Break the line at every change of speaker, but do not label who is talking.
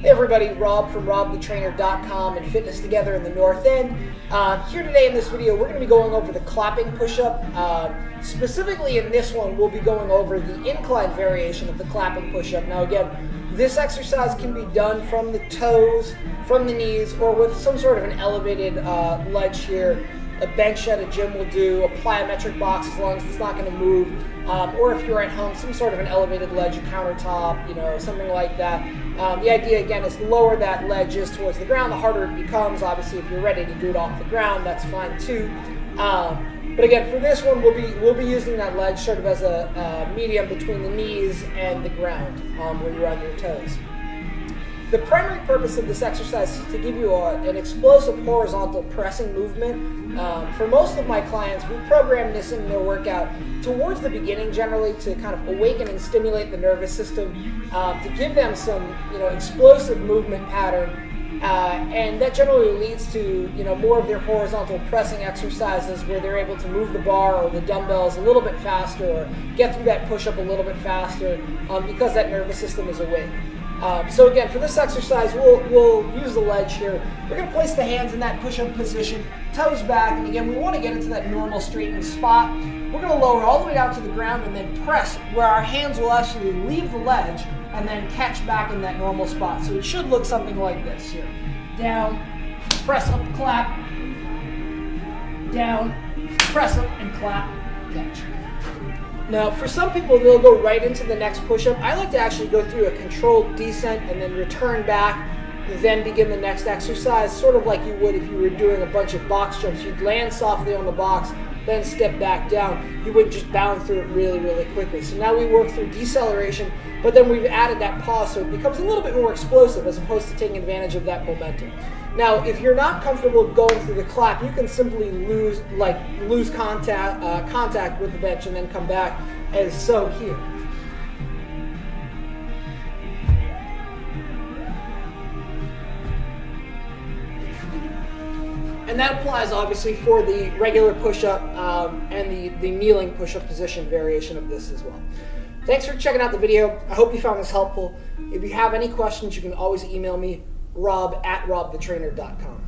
Hey everybody, Rob from robthetrainer.com and Fitness Together in the North End. Here today in this video, we're going to be going over the clapping push-up. Specifically in this one, we'll be going over the incline variation of the clapping push-up. Now again, this exercise can be done from the toes, from the knees, or with some sort of an elevated ledge here. A bench at a gym will do, a plyometric box as long as it's not going to move, or if you're at home, some sort of an elevated ledge, a countertop, something like that. The idea again is the lower that ledge is towards the ground, the harder it becomes. Obviously, if you're ready to do it off the ground, that's fine too. But again, for this one, we'll be using that ledge sort of as a medium between the knees and the ground when you're on your toes. The primary purpose of this exercise is to give you an explosive horizontal pressing movement. For most of my clients, we program this in their workout towards the beginning, generally to kind of awaken and stimulate the nervous system, to give them some explosive movement pattern, and that generally leads to more of their horizontal pressing exercises where they're able to move the bar or the dumbbells a little bit faster or get through that push-up a little bit faster because that nervous system is awake. So again, for this exercise, we'll use the ledge here. We're going to place the hands in that push-up position, toes back, and again, we want to get into that normal straightened spot. We're going to lower all the way down to the ground and then press where our hands will actually leave the ledge and then catch back in that normal spot. So it should look something like this here. Down, press up, clap, down, press up, and clap, catch. Now, for some people, they'll go right into the next push-up. I like to actually go through a controlled descent and then return back, then begin the next exercise, sort of like you would if you were doing a bunch of box jumps. You'd land softly on the box, then step back down. You wouldn't just bound through it really, really quickly. So now we work through deceleration, but then we've added that pause so it becomes a little bit more explosive as opposed to taking advantage of that momentum. Now, if you're not comfortable going through the clap, you can simply lose contact with the bench and then come back as so here. And that applies obviously for the regular push-up and the kneeling push-up position variation of this as well. Thanks for checking out the video. I hope you found this helpful. If you have any questions, you can always email me, rob@robthetrainer.com.